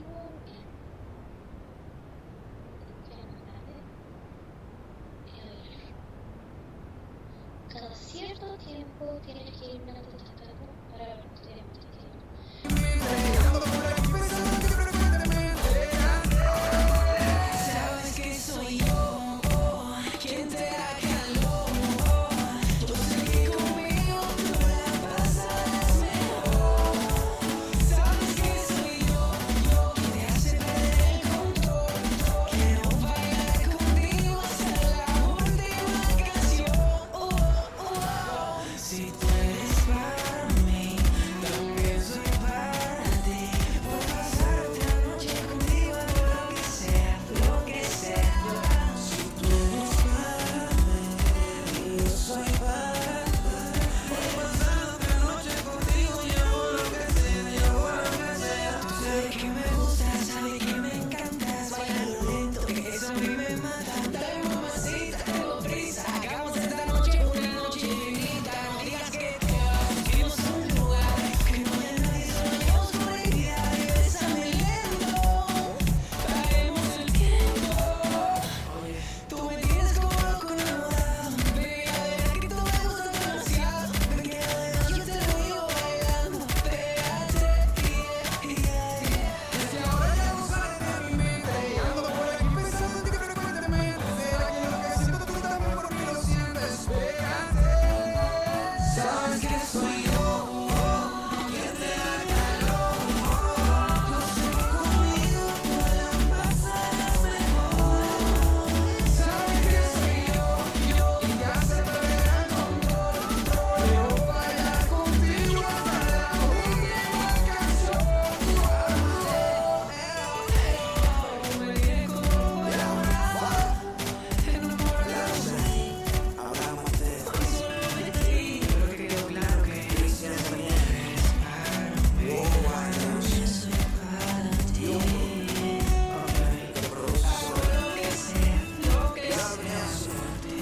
pregunta que cada cierto tiempo tienes que irme a tu tratado para ver tu tiempo. Sabes que soy yo quien te da calor. Yo sé que conmigo tú la pasas mejor. Sabes que soy yo quien te hace perder el control. Quiero bailar contigo hasta la última canción. Si tú eres para mí, también soy para ti. Por pasarte la noche contigo, lo que sea, lo que sea. Si tú eres para mí, yo soy para ti. Por pasarte la noche contigo, yo hago lo que sea, yo hago lo que sea. Tú sabes que me gustas, sabes que me encantas. Bailalo lento, que eso a mí me mata. Dale mamacita, tengo prisa. Hagamos esta noche una noche infinita. No digas que te vas, fuimos a un lugar que no haya nadie, soñamos con la idea de besarme lento. Paremos el tiempo. Oye, tú me tienes como loco enamorado. Baby, a ver que tú me gustas demasiado. Me quedo de noche, te lo digo bailando. Pégate, desde ahora ya no sales de mi mente. Ando por aquí pensando en ti frecuentemente. Será que lo que siento tú también por mí lo sientes. Pégate. Sabes que soy yo quien te da calor. Yo sé que conmigo tú la pasas mejor. Sabes que soy yo quien te hace perder el control. Quiero bailar contigo hasta la última canción. Me tienes como enamorado, hablamos de solo de ti, pero que quedó claro que yo soy para mí. Yo soy para ti. Lo que sea, lo que sea por ti.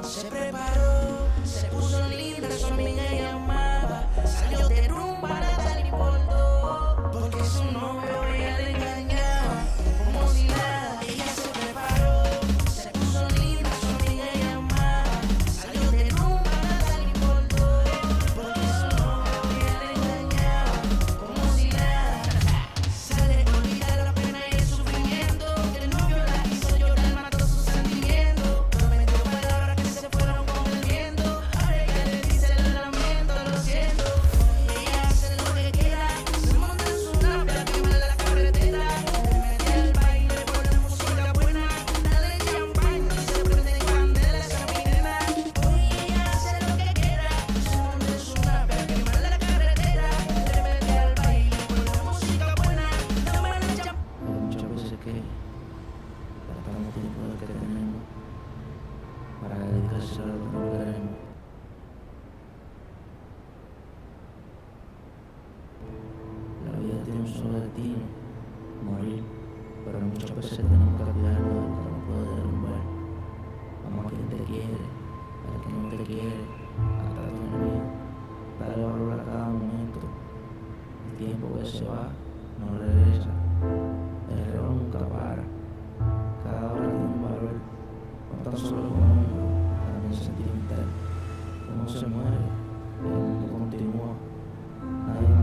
Se preparó, se puso linda, su amiga llamaba. Salió de rumba, nada le importó. Porque su novio ella le engañaba. Como si nada, ella se preparó, se puso linda, su amiga llamaba. Salió de rumba, nada le importó. Porque su novio ella le engañaba. Como si nada. Sale a olvidar la pena y el sufrimiento. El novio la hizo llorar, mató sus sentimientos. Prometió palabras que se fueron con el viento. Ahora ella le dice el lamento, lo siento. Ella hace lo que quiera, se monta en su nave a quemar la carretera. Le mete al baile, pone música buena, dale champán y se prende candela esa mi nena. Ella hace lo que quiera, se monta en su nave a quemar la carretera. Le mete al baile, pone música buena, dale champán. Hay muchas veces que gastamos tiempo del que tenemos para dedicarse a lo que no queremos. La vida tiene un solo destino, morir, pero muchas veces tenemos que cuidarnos de lo que nos puede derrumbar. Vamos a quien te quiere, a quien no te quiere, hasta tu enemigo. Dale valor a cada momento, el tiempo que se va no regresa. El reloj nunca para. Cada hora tiene un valor, no tan solo económico, también sentimental. Uno se muere, el mundo continúa. Nadie